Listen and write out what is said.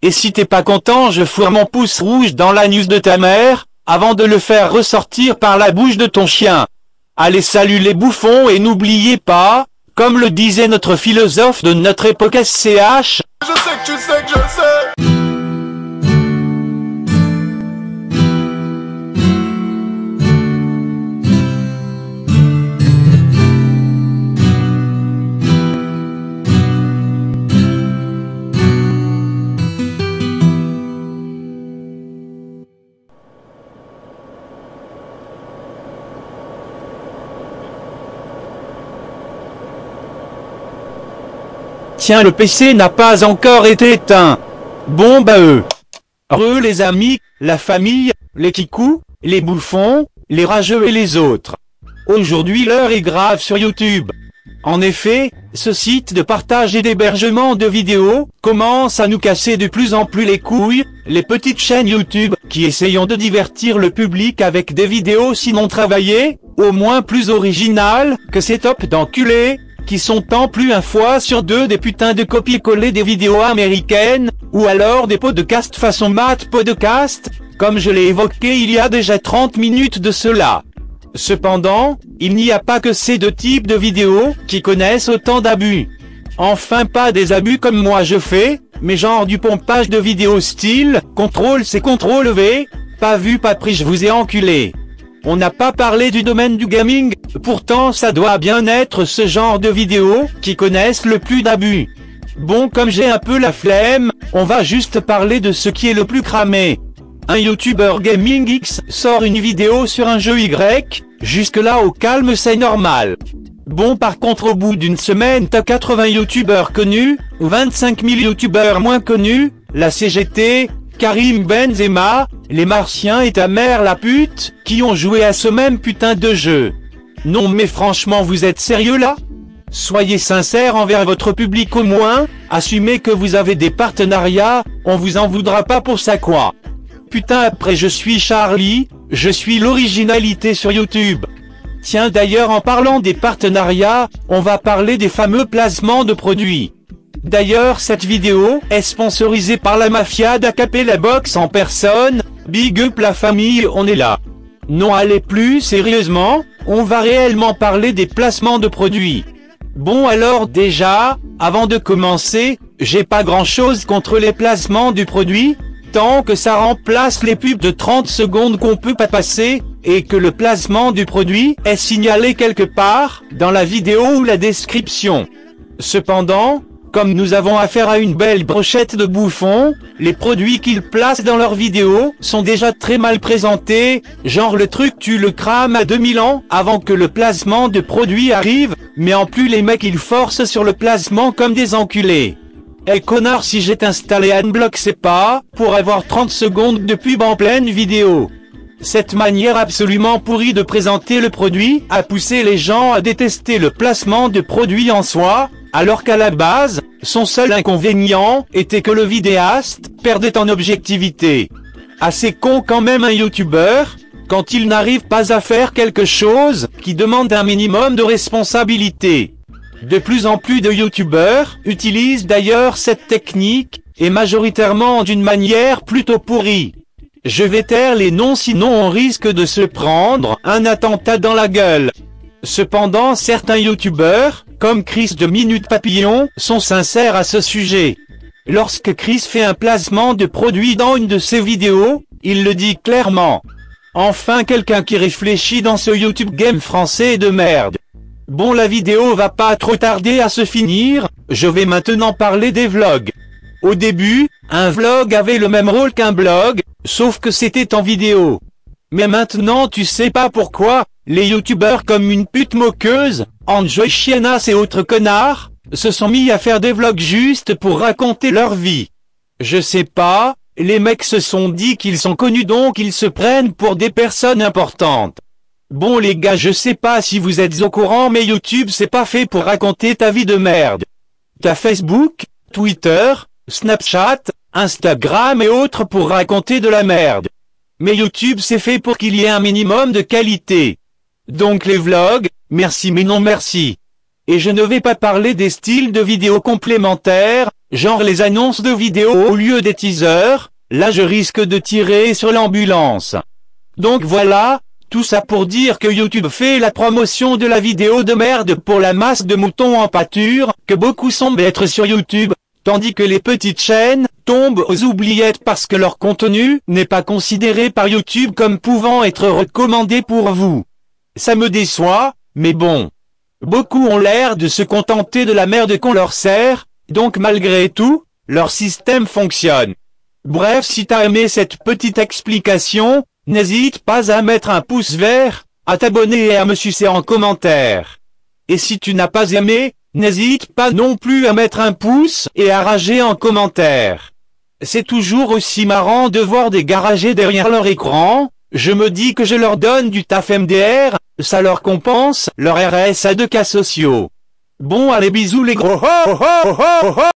Et si t'es pas content, je fourre mon pouce rouge dans l'anus de ta mère, avant de le faire ressortir par la bouche de ton chien. Allez, salut les bouffons, et n'oubliez pas, comme le disait notre philosophe de notre époque SCH, je sais que tu sais que je sais. Tiens, le PC n'a pas encore été éteint. Bon bah les amis, la famille, les kikous, les bouffons, les rageux et les autres. Aujourd'hui l'heure est grave sur YouTube. En effet, ce site de partage et d'hébergement de vidéos commence à nous casser de plus en plus les couilles, les petites chaînes YouTube qui essayent de divertir le public avec des vidéos sinon travaillées, au moins plus originales que ces tops d'enculés, qui sont en plus 1 fois sur 2 des putains de copier-coller des vidéos américaines, ou alors des podcasts façon Matt Podcast, comme je l'ai évoqué il y a déjà 30 minutes de cela. Cependant, il n'y a pas que ces 2 types de vidéos qui connaissent autant d'abus. Enfin pas des abus comme moi je fais, mais genre du pompage de vidéos style, CTRL-C CTRL-V, pas vu pas pris je vous ai enculé. On n'a pas parlé du domaine du gaming, pourtant ça doit bien être ce genre de vidéos qui connaissent le plus d'abus. Bon, comme j'ai un peu la flemme, on va juste parler de ce qui est le plus cramé. Un YouTuber Gaming X sort une vidéo sur un jeu Y, jusque là au calme c'est normal. Bon, par contre au bout d'une semaine t'as 80 YouTubers connus, ou 25 000 YouTubers moins connus, la CGT, Karim Benzema, les Martiens et ta mère la pute, qui ont joué à ce même putain de jeu. Non mais franchement vous êtes sérieux là? Soyez sincères envers votre public au moins, assumez que vous avez des partenariats, on vous en voudra pas pour ça quoi. Putain après je suis Charlie, je suis l'originalité sur YouTube. Tiens d'ailleurs en parlant des partenariats, on va parler des fameux placements de produits. D'ailleurs cette vidéo est sponsorisée par la mafia d'Acapella Box en personne, big up la famille on est là. Non allez plus sérieusement, on va réellement parler des placements de produits. Bon alors déjà, avant de commencer, j'ai pas grand chose contre les placements du produit, tant que ça remplace les pubs de 30 secondes qu'on peut pas passer, et que le placement du produit est signalé quelque part, dans la vidéo ou la description. Cependant, comme nous avons affaire à une belle brochette de bouffons, les produits qu'ils placent dans leurs vidéos sont déjà très mal présentés, genre le truc tu le crames à 2000 ans avant que le placement de produit arrive, mais en plus les mecs ils forcent sur le placement comme des enculés. Eh connard si j'ai installé Adblock c'est pas pour avoir 30 secondes de pub en pleine vidéo. Cette manière absolument pourrie de présenter le produit a poussé les gens à détester le placement de produit en soi, alors qu'à la base, son seul inconvénient était que le vidéaste perdait en objectivité. Assez con quand même un YouTuber, quand il n'arrive pas à faire quelque chose qui demande un minimum de responsabilité. De plus en plus de YouTubers utilisent d'ailleurs cette technique, et majoritairement d'une manière plutôt pourrie. Je vais taire les noms sinon on risque de se prendre un attentat dans la gueule. Cependant certains YouTubers, comme Chris de Minute Papillon, sont sincères à ce sujet. Lorsque Chris fait un placement de produit dans une de ses vidéos, il le dit clairement. Enfin quelqu'un qui réfléchit dans ce YouTube game français de merde. Bon la vidéo va pas trop tarder à se finir, je vais maintenant parler des vlogs. Au début, un vlog avait le même rôle qu'un blog, sauf que c'était en vidéo. Mais maintenant tu sais pas pourquoi, les youtubeurs comme une pute moqueuse, Enjoy Chianas et autres connards, se sont mis à faire des vlogs juste pour raconter leur vie. Je sais pas, les mecs se sont dit qu'ils sont connus donc ils se prennent pour des personnes importantes. Bon les gars je sais pas si vous êtes au courant mais YouTube c'est pas fait pour raconter ta vie de merde. T'as Facebook, Twitter, Snapchat, Instagram et autres pour raconter de la merde. Mais YouTube c'est fait pour qu'il y ait un minimum de qualité. Donc les vlogs, merci mais non merci. Et je ne vais pas parler des styles de vidéos complémentaires, Genre les annonces de vidéos au lieu des teasers, là je risque de tirer sur l'ambulance. Donc voilà, tout ça pour dire que YouTube fait la promotion de la vidéo de merde pour la masse de moutons en pâture, que beaucoup semblent être sur YouTube, tandis que les petites chaînes tombent aux oubliettes parce que leur contenu n'est pas considéré par YouTube comme pouvant être recommandé pour vous. Ça me déçoit, mais bon. Beaucoup ont l'air de se contenter de la merde qu'on leur sert, donc malgré tout, leur système fonctionne. Bref, si t'as aimé cette petite explication, n'hésite pas à mettre un pouce vert, à t'abonner et à me sucer en commentaire. Et si tu n'as pas aimé, n'hésite pas non plus à mettre un pouce et à rager en commentaire. C'est toujours aussi marrant de voir des garagers derrière leur écran, je me dis que je leur donne du taf MDR, ça leur compense leur RSA de cas sociaux. Bon allez bisous les gros ho ho ho ho ho.